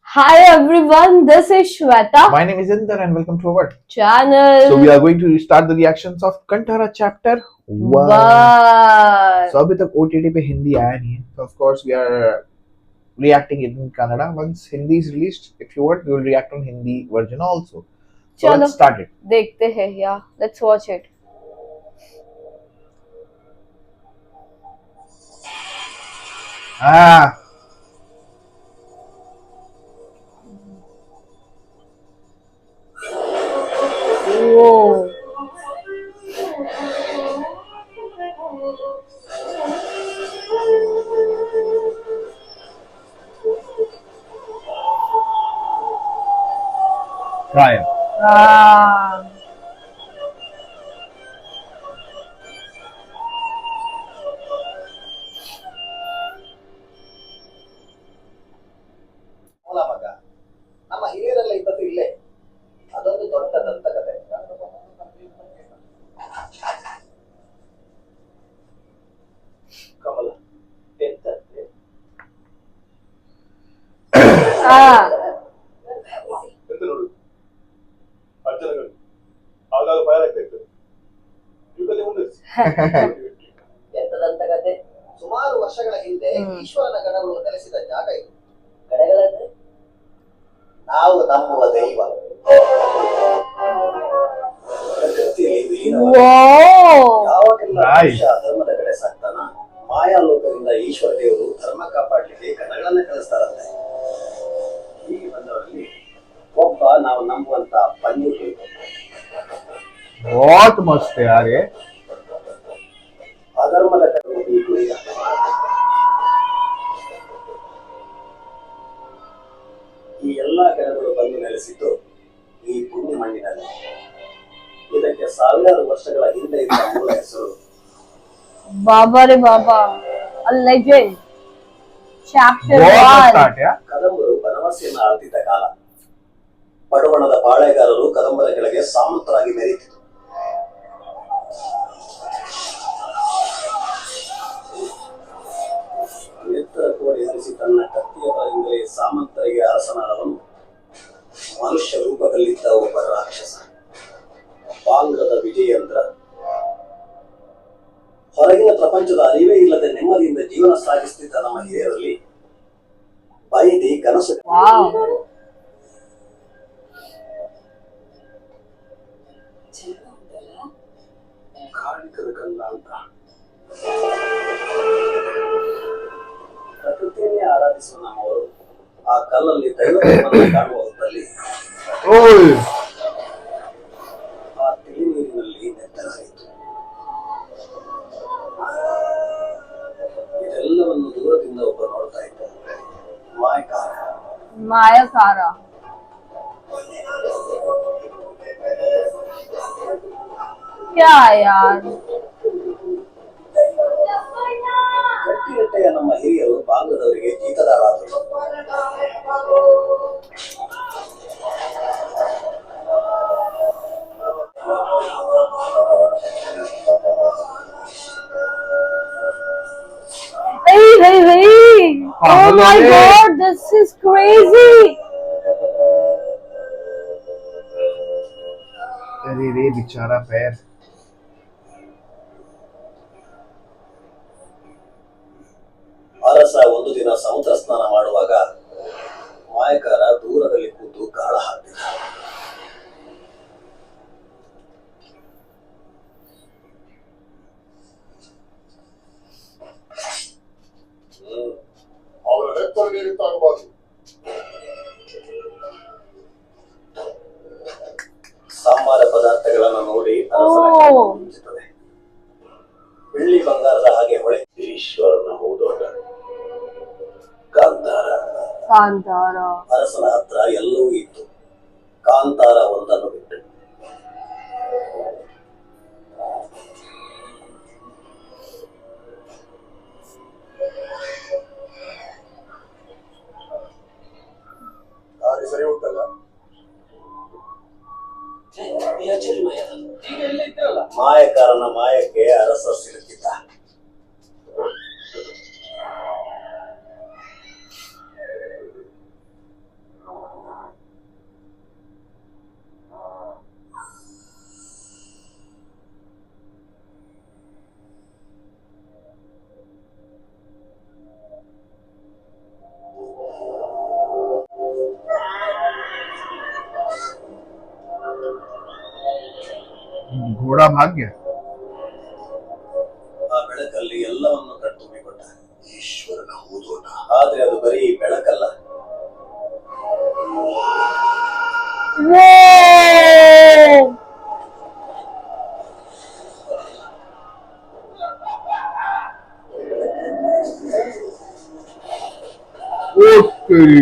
Hi everyone, this is Shweta My name is Inder and welcome to our channel. So we are going to start the reactions of Kantara chapter 1. One. So अभी तक OTT पे हिंदी आया नहीं है. So of course we are reacting it in Kannada. Once Hindi is released, if you want, we will react on Hindi version also. So चलो let's start it. देखते हैं या let's watch it. Ah, Whoa. Ryan. Ah. ಮೂಲ ಮಗ ನಮ್ಮ ಹಿರಿಯರೆಲ್ಲ ಇದ್ದದ್ದು ಇಲ್ಲೇ ಅದೊಂದು ದೊಡ್ಡ ದಂತಕತೆ ಕಮಲ ಎಂತಂತೆ Ah. ಎಂತ ನೋಡು ಅಜ್ಜನಗಳು ಆಗಾಗ ಭಯಾಗ್ತಾ ಇತ್ತು ಇವುಗಳೇ ಮುಂದೆ ಎಂತ ದಂತಕತೆ ಸುಮಾರು ವರ್ಷಗಳ ಹಿಂದೆ ಈಶ್ವರನ ಗಣಗಳು ನೆಲೆಸಿದ ಜಾಗ ಇದು ಗಣಗಳಂದ್ರೆ ನಾವು ನಂಬುವ ದೈವ ಪ್ರಕೃತಿಯಲ್ಲಿ ವಿಲೀನವಾದ Whoa. ಯಾವಾಗೆಲ್ಲ Nice. ಮನುಷ್ಯ ಧರ್ಮದ ಕಡೆ ಸಾಕ್ತಾನ ಮಾಯಾಲೋಕದಿಂದ ಈಶ್ವರ ದೇವರು ಧರ್ಮ ಕಾಪಾಡಲಿಕ್ಕೆ ಗಣಗಳನ್ನ ಕಳಿಸ್ತಾರಂತೆ ಹೀಗೆ ಬಂದವರಲ್ಲಿ ಒಬ್ಬ ನಾವು ನಂಬುವಂತ ಪನ್ನೀರ್ बहुत मस्त है यार ये. ಅಧರ್ಮದ ಕಡೆ ಈ ಗುರಿಯ ಈ ಎಲ್ಲಾ ಗಣಗಳು ಬಂದು ನೆಲೆಸಿದ್ದು ಈ ಪುಣ್ಯ ಮಣ್ಣಿನಲ್ಲಿ ಇದಕ್ಕೆ ಸಾವಿರಾರು ವರ್ಷಗಳ ಹಿಂದೆ ಇದ್ದ ಮೂಲ ಹೆಸರು Baba re Baba. A legend. Chapter बहुत मस्त 1. स्टार्ट यार. ಕದಂಬರು ಬನವಾಸಿಯನ್ನು ಆಳ್ತಿದ್ದ ಕಾಲ ಬಡವಣದ ಪಾಳೆಗಾರರು ಕದಂಬರ ಕೆಳಗೆ ಸಾಮಂತರಾಗಿ ಮೆರೀತಿದ್ರು ಎತ್ತರ ಕೋಡಿ ಹರಿಸಿ ತನ್ನ ಕತ್ತಿಯ ಬಲದಿಂದಲೇ ಸಾಮಂತರಿಗೆ ಅರಸನಾದವನು ಮನುಷ್ಯ ರೂಪದಲ್ಲಿದ್ದ ಒಬ್ಬ ರಾಕ್ಷಸ ಬಾಂಗ್ರದ ವಿಜಯೇಂದ್ರ ಹೊರಗಿನ ಪ್ರಪಂಚದ ಅರಿವೇ ಇಲ್ಲದೆ ನೆಮ್ಮದಿಯಿಂದ ಜೀವನ ಸಾಗಿಸುತ್ತಿದ್ದ ನಮ್ಮ ಹಿರಿಯರಲ್ಲಿ ಬೈದಿ ಕನಸು Wow. ಕಾಣಿಕದ ಕಲ್ಲ ಅಂತ ಪ್ರಕೃತಿಯನ್ನೇ ಆರಾಧಿಸುವ ನಮ್ಮವರು ಆ ಕಲ್ಲಲ್ಲಿ ದೈವವನ್ನು ಕಾಣುವ ಹೊತ್ತಲ್ಲಿ ओए ಆ ತಿಳಿ ನೀರಿನಲ್ಲಿ ನೆತ್ತಲಾಯಿತು ಇದೆಲ್ಲವನ್ನು ದೂರದಿಂದ ಒಬ್ಬ ನೋಡ್ತಾ ಇದ್ದ ಮಾಯಕಾರ Mayakara. क्या यार? ಗಟ್ಟಿಗಟ್ಟೆಯ ನಮ್ಮ ಹಿರಿಯರು ಬಾಂಗ್ಲದವರಿಗೆ ಜೀತದಾಳಾದರು Hey, hey, hey! Oh my Hey. God, this is crazy! अरे रे बेचारा पैर. ಅರಸ ಒಂದು ದಿನ ಸಮುದ್ರ ಸ್ನಾನ ಮಾಡುವಾಗ ಮಾಯಕಾರ ದೂರದಲ್ಲಿ ಕೂತು ಗಾಳ ಹಾಕ್ತಿದ್ದ ಅವರ ನೆತ್ತರು ನೀಡುತ್ತಾಗಬಾರದು ಸಾಂಬಾರ ಪದಾರ್ಥಗಳನ್ನು ನೋಡಿ ಅರಸನ ಓ. ಕಣ್ಣು ಮಿಂಚುತ್ತದೆ. ಬೆಳ್ಳಿ ಬಂಗಾರದ ಹಾಗೆ ಹೊಳೆ ಈಶ್ವರನ ಹೌದೋಟ ಕಾಂತಾರ Kantara. ಅರಸನ ಹತ್ರ ಎಲ್ಲವೂ ಇತ್ತು ಕಾಂತಾರ ಒಂದನ್ನು ಬಿಟ್ಟು ದಾರಿ ಸರಿ ಉಂಟಲ್ಲ ಮಾಯಕಾರನ ಮಾಯಕ್ಕೆ ಅರಸ ಸಿಲುಕಿದ್ದ घोड़ा भाग गया। ಆ ಬೆಳಕಲ್ಲಿ ಎಲ್ಲವನ್ನು ಕಣ್ತುಂಬಿಕೊಂಡ ಈಶ್ವರನ ಹೂದೋಟ. ಆದ್ರೆ ಅದು ಬರೀ ಬೆಳಕಲ್ಲ, Whoa! Okay.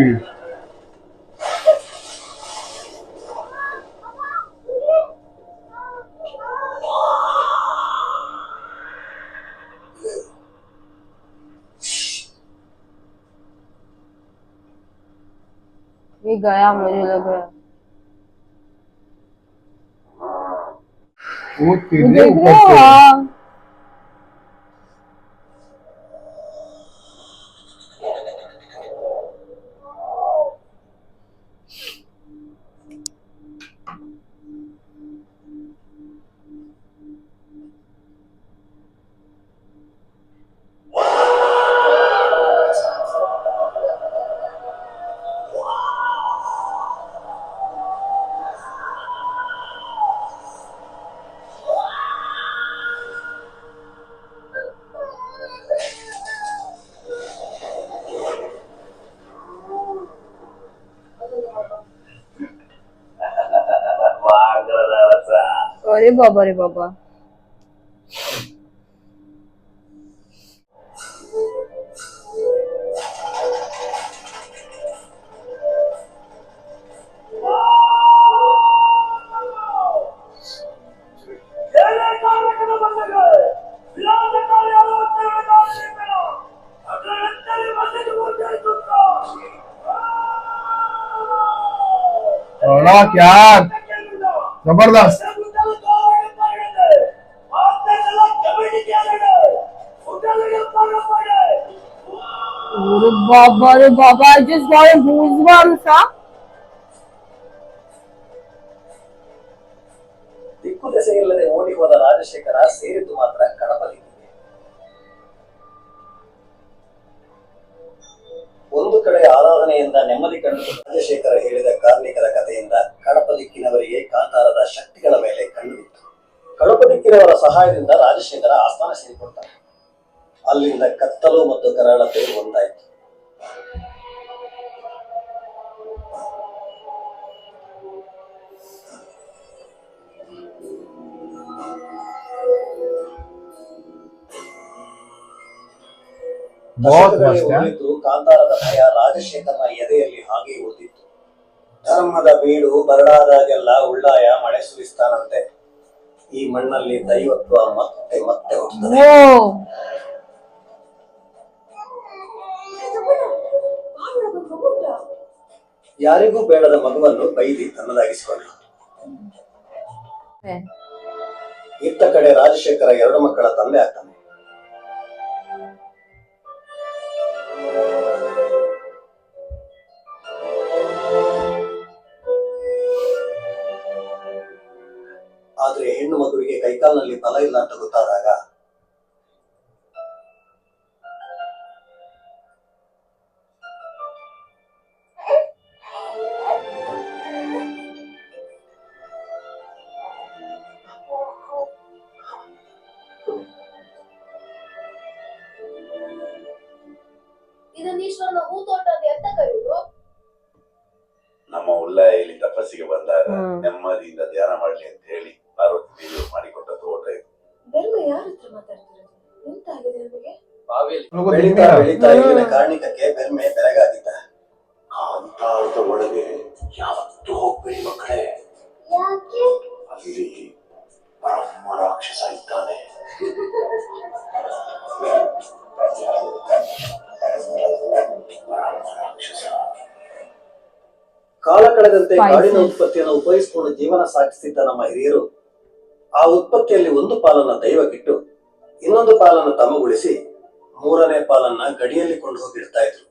ये गया मुझे लग रहा है। वो तेरे देख ऊपर रहे हो? से हाँ। अरे बाबा रे बाबा। बड़ा क्या जबरदस्त। अरे बाबा, I just got a goosebumps, huh? ದಿಕ್ಕು ದೆಸೆ ಇಲ್ಲದೆ ಓಡಿ ಹೋದ ರಾಜಶೇಖರ ಸೇರಿದ್ದು ಮಾತ್ರ ಕಡಪ ದಿಕ್ಕಿಗೆ. ಒಂದು ಕಡೆ ಆರಾಧನೆಯಿಂದ ನೆಮ್ಮದಿ ಕಂಡು ರಾಜಶೇಖರ ಹೇಳಿದ ಕಾರ್ಮಿಕರ ಕಥೆಯಿಂದ ಕಡಪ ದಿಕ್ಕಿನವರಿಗೆ ಕಾಂತಾರದ ಶಕ್ತಿಗಳ ಮೇಲೆ ಕಣ್ಣು ಬಿತ್ತು. ಕಡಪ ದಿಕ್ಕಿನವರ ಸಹಾಯದಿಂದ ರಾಜಶೇಖರ ಆಸ್ಥಾನ ಸೇರಿಕೊಳ್ತಾರೆ. ಅಲ್ಲಿಂದ ಕತ್ತಲು ಮತ್ತು ಕರಾಳತೆ ಒಂದಾಯಿತು. बहुत मस्त है। ಉಳಿದು ಕಾಂತಾರದ ಭಯ ರಾಜಶೇಖರನ ಎದೆಯಲ್ಲಿ ಹಾಗೆ ಉಳಿದಿತ್ತು. ಧರ್ಮದ ಬೀಡು ಬರಡಾದಾಗೆಲ್ಲ ಉಳ್ಳಾಯ ಮಳೆ ಸುರಿಸ್ತಾನಂತೆ. ಈ ಮಣ್ಣಲ್ಲಿ ದೈವತ್ವ ಮತ್ತೆ ಮತ್ತೆ ಹುಟ್ಟುತ್ತದೆ. Whoa. ಯಾರಿಗೂ ಬೇಡದ ಮಗುವನ್ನು ಬೈದಿ ತನ್ನದಾಗಿಸಿಕೊಂಡ್ರು. ಇತ್ತ ಕಡೆ ರಾಜಶೇಖರ 2 ಮಕ್ಕಳ ತಂದೆ ಆಗ್ತಾನೆ. ಆದ್ರೆ ಹೆಣ್ಣು ಮಗುವಿಗೆ ಕೈಕಾಲಿನಲ್ಲಿ ಬಲ ಇಲ್ಲ ಅಂತ ಗೊತ್ತಾದಾಗ ಇದನ್ನೀಶ್ವರನ ಹೂತೋಟ ಅಂತ ಎಂತ ಕರೆಯುವುದು? ನಮ್ಮ ಉಳ್ಳಾಯ ಇಲ್ಲಿ ತಪಸ್ಸಿಗೆ ಬಂದಾಗ ನೆಮ್ಮದಿಯಿಂದ ಧ್ಯಾನ ಮಾಡ್ಲಿ ಅಂತ ಹೇಳಿ ಪಾರ್ವತಿ ದೇವಿಯವರು ಮಾಡಿಕೊಟ್ಟ ತೋಟ ಇದು. ಬೆಲ್ಲ ಯಾರ ಹತ್ರ ಮಾತಾಡ್ತಿರೋದು? ಎಂತ ಆಗಿದೆ ನಿಮಗೆ? ಬೆಳೀತಾ ಬೆಳೀತಾ ಇಲ್ಲಿನ ಕಾರ್ಣಿಕಕ್ಕೆ ಬೆರ್ಮೆ ಬೆರಗಾಗಿದ್ದ. ಕಾಂತಾರದ ಒಳಗೆ ಯಾವತ್ತೂ ಹೋಗ್ಬೇಡಿ ಮಕ್ಕಳೇ, ಯಾಕೆ? ಅಲ್ಲಿ ಬ್ರಹ್ಮ ರಾಕ್ಷಸ ಇದ್ದಾನೆ. ಕಾಲ ಕಳೆದಂತೆ ಕಾಡಿನ ಉತ್ಪತ್ತಿಯನ್ನು ಉಪಯೋಗಿಸಿಕೊಂಡು ಜೀವನ ಸಾಗಿಸುತ್ತಿದ್ದ ನಮ್ಮ ಹಿರಿಯರು ಆ ಉತ್ಪತ್ತಿಯಲ್ಲಿ ಒಂದು ಪಾಲನ್ನ ದೈವಕ್ಕಿಟ್ಟು ಇನ್ನೊಂದು ಪಾಲನ್ನು ತಮಗೊಳಿಸಿ 3ನೇ ಪಾಲನ್ನ ಗಡಿಯಲ್ಲಿ ಕೊಂಡು ಹೋಗಿಡ್ತಾ ಇದ್ರು.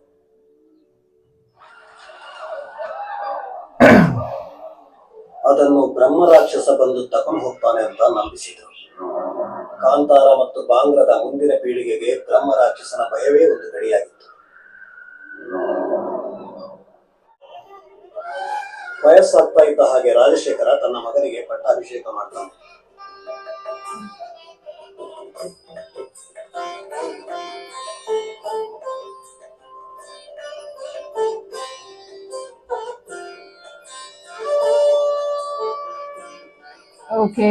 ಅದನ್ನು ಬ್ರಹ್ಮ ರಾಕ್ಷಸ ಬಂದು ತಕೊಂಡು ಹೋಗ್ತಾನೆ ಅಂತ ನಂಬಿಸಿದ್ರು. ಕಾಂತಾರ ಮತ್ತು ಬಾಂಗ್ರದ ಮುಂದಿನ ಪೀಳಿಗೆಗೆ ಬ್ರಹ್ಮ ರಾಕ್ಷಸನ ಭಯವೇ ಒಂದು ಗಡಿಯಾಗಿತ್ತು. ವಯಸ್ಸಾಗ್ತಾ ಇದ್ದ ಹಾಗೆ ರಾಜಶೇಖರ ತನ್ನ ಮಗನಿಗೆ ಪಟ್ಟಾಭಿಷೇಕ ಮಾಡ್ತಾನೆ. ಓಕೆ.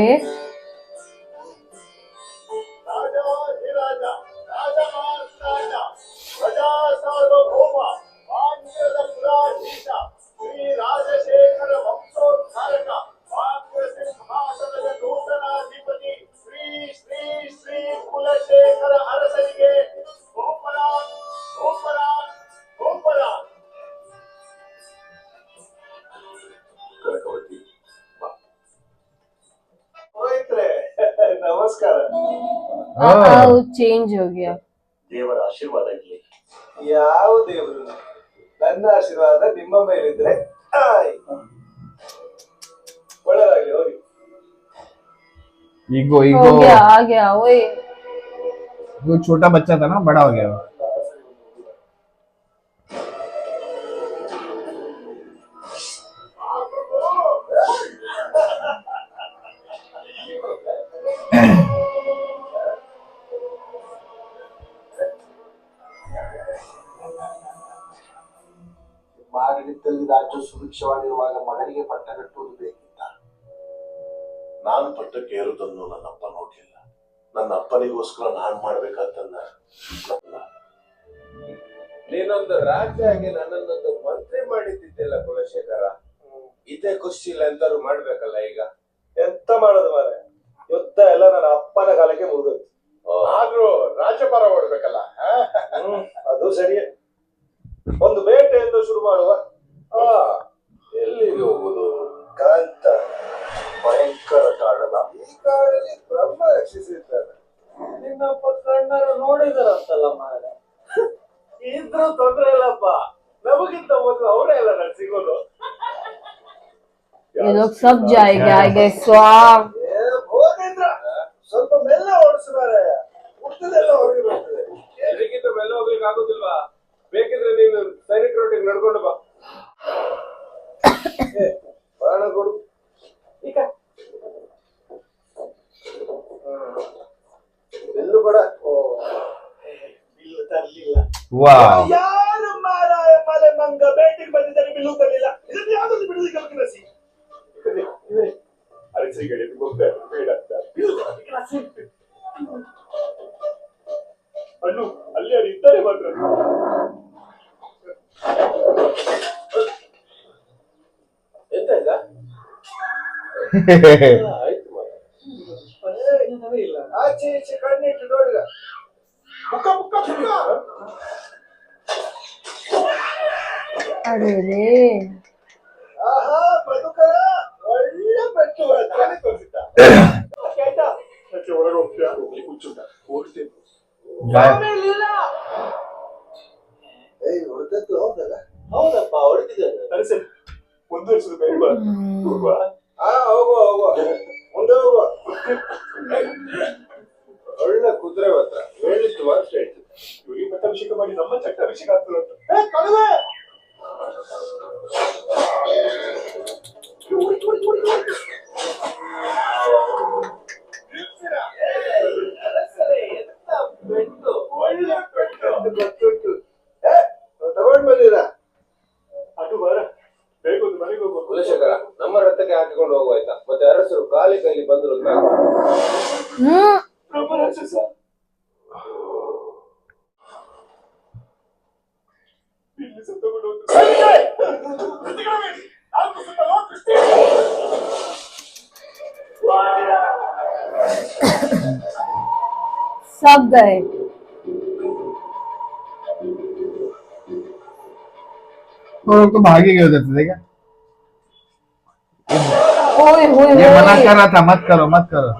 ರಾಜಾಧಿರಾಜ ರಾಜಮಾರ್ತಾಂಡ ಪ್ರಜಾ ಸಾರ್ವಭೌಮ ಭಾಗ್ಯದ ಪುರಾಧೀಶ ಶ್ರೀ ರಾಜಶೇಖರ ವಂಶೋದ್ಧಾರಕ ಭಾಗ್ಯ ಸಿಂಹಾಸನದ ನೂತನಾಧಿಪತಿ ಶ್ರೀ ಶ್ರೀ ಶ್ರೀ ಕುಲಶೇಖರ ಅರಸರಿಗೆ ಗೋಪರಾನ್ ಗೋಪರಾನ್ ಗೋಪರಾನ್. ಕನಕವತಿ ಬಾ. ಪುರೋಹಿತ್ರೆ, ನಮಸ್ಕಾರ. ಚೇಂಜ್ हो गया. ದೇವರ ಆಶೀರ್ವಾದ ಇರಲಿ. ಯಾವ ದೇವರು? ನನ್ನ ಆಶೀರ್ವಾದ ನಿಮ್ಮ ಮೇಲಿದ್ರೆ ಒಳ್ಳೆದಾಗ್ಲಿ, ಹೋಗಿ. ईगो हो ईगो गया, आ गया ओए. वो छोटा बच्चा था ना, बड़ा हो गया वो. ಮಾಡಿದಲ್ಲಿ ರಾಜ್ಯ ಸುಭಿಕ್ಷವಾಗಿರುವಾಗ ಮಗನಿಗೆ ಪಟ್ಟ ಕಟ್ಟುವುದು ಬೇಕಿತ್ತ. ನಾನು ಪಟ್ಟಕ್ಕೆ ಏರುವುದನ್ನು ನನ್ನಪ್ಪ ನೋಡ್ಲಿಲ್ಲ. ನನ್ನ ಅಪ್ಪನಿಗೋಸ್ಕರ ನಾನ್ ಮಾಡ್ಬೇಕಾದ್ದನ್ನ ನೀನೊಂದು ರಾಜ್ಯ ಆಗಿ ನನ್ನನ್ನೊಂದು ಮಂತ್ರಿ ಮಾಡಿದ್ದಿದ್ದೆಲ್ಲ ಕುಲಶೇಖರ. ಇದೇ ಖುಷಿ ಇಲ್ಲ ಎಂತಾರು ಮಾಡ್ಬೇಕಲ್ಲ ಈಗ. ಎಂತ ಮಾಡೋದು ಮಾರೆ, ಯುದ್ಧ ಎಲ್ಲ ನನ್ನ ಅಪ್ಪನ ಕಾಲಕ್ಕೆ ಮುಗಿದೋಯ್ತು. ಆದ್ರೂ ರಾಜ್ಯಪಾರ ಮಾಡ್ಬೇಕಲ್ಲ. ಅದು ಸರಿಯೇ. ಒಂದು ಬೇಟೆ ಎಂದು ಶುರು ಮಾಡುವ. ಎಲ್ಲಿಗೆ ಹೋಗುದು? ಕಾಂತ ಭಯಂಕರ ಕಾಡಲ್ಲ. ಈ ಕಾಡಲ್ಲಿ ಬ್ರಹ್ಮ ರಕ್ಷಿಸಿದ್ದಾರೆ. ನಿನ್ನಪ್ಪ ಕಣ್ಣರು ನೋಡಿದಾರಂತಲ್ಲ ಮಾರ. ಇದ್ರೂ ತೊಂದ್ರೆ ಇಲ್ಲಪ್ಪ, ನಮಗಿಂತ ಮೊದಲು ಅವರೇ ಅಲ್ಲ ನಾನು ಸಿಗೋದು. ये लोग सब जाएंगे, आएंगे स्वाम. ಹೋಗಿದ್ರ ಸ್ವಲ್ಪ ಮೆಲ್ಲ ಓಡಿಸಿದಾರೆ, ಹುಟ್ಟದೆಲ್ಲ ಹೊರಗೆ ಬರ್ತದೆ. ಇದಕ್ಕಿಂತ ಮೆಲ್ಲ ಹೋಗ್ಲಿಕ್ಕೆ ಆಗುದಿಲ್ವಾ? ಬೇಕಿದ್ರೆ ನೀನು ಸೈನಿಕರೊಟ್ಟಿಗೆ ನಡ್ಕೊಂಡು ಬಾ. ಬಾಣ ಕೊಡು. ಈಗ ಬಿಲ್ಲು ಕೂಡ ಬಿಲ್ಲು ತರ್ಲಿಲ್ಲ. वाह. ಯಾರು ಮಾರಾಯ ಮಲೆ ಮಂಗ ಬೇಟೆಗೆ ಬಂದಿದ್ದಾರೆ, ಬಿಲ್ಲು ತರಲಿಲ್ಲ. ಇದನ್ನು ಯಾವ್ದೊಂದು ಬಿಡುದು ಕಲ್ಕನಸಿ. ಅರಸರಿಗೆ ಬೇಡ ಅಂತ ಅಣ್ಣು ಅಲ್ಲಿ ಯಾರು ಇದ್ದಾರೆ ಮಾತ್ರ. ಎಂತ ಇಲ್ಲ ಆಯ್ತು ಮಾರ. ಇಲ್ಲ ಆಚೆ ಈಚೆ ಕಣ್ಣಿಟ್ಟು ನೋಡಿದ ಮುಖ ಮುಖ ಮುಖ. अरे रे. ಆಹಾ ಬದುಕರ ಒಳ್ಳೆ ಪೆಟ್ಟು ತಾನೇ ತೋರಿಸಿದ್ದ. ಆಯ್ತಾ ಒಳಗೆ ಹೋಗ್ತೀಯಾ? ಹೋಗ್ಲಿಕ್ಕೆ ಹುಚ್ಚುಂಟ, ಓಡ್ತೇನೆ. ಏಯ್ ಹೊಡೆದದ್ದು ಹೌದಲ್ಲ? ಹೌದಪ್ಪ ಹೊಡೆದಿದ್ದಾನೆ. ಅರಸೆ ಮುಂದುವರಿಸುದು ಬೇಡವಾ? ಹೋಗುವ. ಹೋಗುವ ಹೋಗುವ, ಮುಂದೆ ಹೋಗುವ. ಒಳ್ಳೆ ಕುದುರೆ ಮಾತ್ರ ಹೇಳಿದ್ದು ವರ್ಷ ಆಯ್ತು. ಇವರಿಗೆ ಪಟ್ಟಾಭಿಷೇಕ ಮಾಡಿ ನಮ್ಮ ಚಟ್ಟಾಭಿಷೇಕ ಆಗ್ತದಂತ. ಕಳುವೆ ಒಳ್ಳೆ ಪೆಟ್ಟು ಗೊತ್ತುಂಟು. ತಗೊಂಡ್ ಬಂದಿರ ಅದು ಬಾರ, ಬೇಗ ಒಂದು ಮನೆಗೆ ಹೋಗುವ. ಕುಲಶೇಖರ, ನಮ್ಮ ರಥಕ್ಕೆ ಹಾಕಿಕೊಂಡು ಹೋಗುವಾಯ್ತಾ? ಮತ್ತೆ ಅರಸರು ಖಾಲಿ ಕೈಲಿ ಬಂದ್ರು ಅಂತ. ಬ್ರಹ್ಮರಾಕ್ಷಸ ಇಲ್ಲಿ ಸತ್ತೋಗ್ಬಿಟ್ಟು ಹೋಗ್ತು. सब गए. वो लोग तो भागे गए उधर से, देखा? ओए होए ये मना होए. कर रहा था, मत करो मत करो.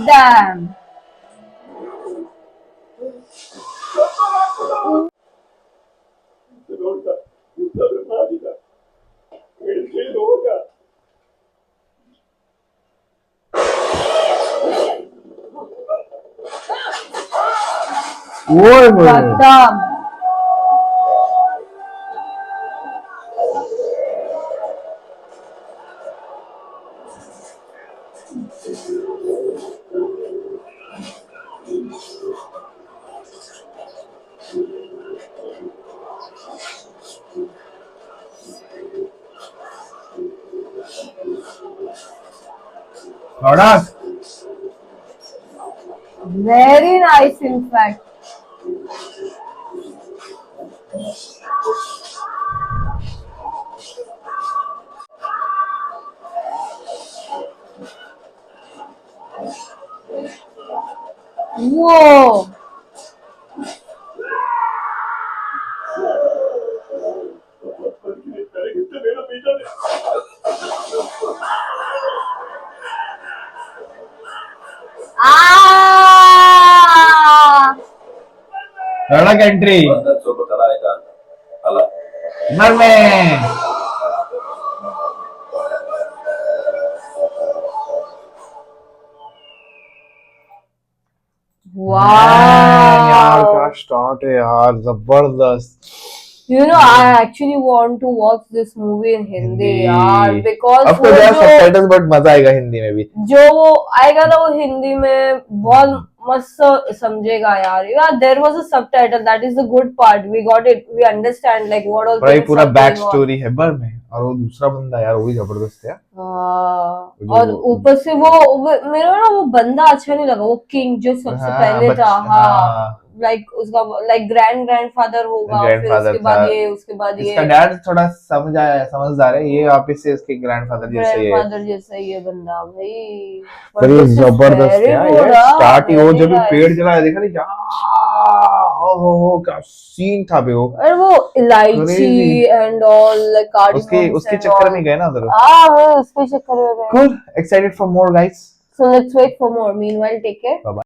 Damn. ನೋಡ್ತಾ ಮಾಡಿದ ಹೇಳ್ತೇನು ಹೋಗ. ओए होए। खत्म। Product. Very nice, in fact. Whoa. Ah! Product entry. ಬಂದದ್ದು ಸ್ವಲ್ಪ ತಡ ಆಯ್ತಾ ಅಂತ ಅಲ್ಲ घर में यार Wow. क्या स्टार्ट है यार, जबरदस्त। You know, I actually want to watch this movie in Hindi, yaar, because आपको वो क्या जो सबटाइटल्स, बट मजा आएगा हिंदी में भी। जो वो आएगा ना वो हिंदी में बहुत मस्त समझेगा यार। यार there was a subtitle, that is the good part, we got it, we understand like what all भाई पूरा बैक स्टोरी है बर में, और वो दूसरा बंदा यार वो भी जबरदस्त है। और ऊपर से वो मेरे को ना वो बंदा अच्छा नहीं लगा, वो किंग जो सबसे पहले था। हाँ, लाइक उसका लाइक ग्रैंडफादर होगा, फिर Grandfather उसके बाद था। ये, उसके बाद ये इसका डैड थोड़ा समझदार है, ये वापस से इसके ग्रैंडफादर जैसे ही है। ग्रैंडफादर जैसा ही है बंदा भाई। पर ये But this is जबरदस्त very है यार, good, ये स्टार्ट ही वो very जब भी nice. पेड़ जला देखा नहीं क्या, ओहो क्या सीन था बे वो। और वो इलायची Crazy. एंड ऑल लाइक उसके चक्कर में गए ना उधर। वो उसके चक्कर में गए। Cool, excited for more guys. So let's wait for more. Meanwhile, take care. Bye bye.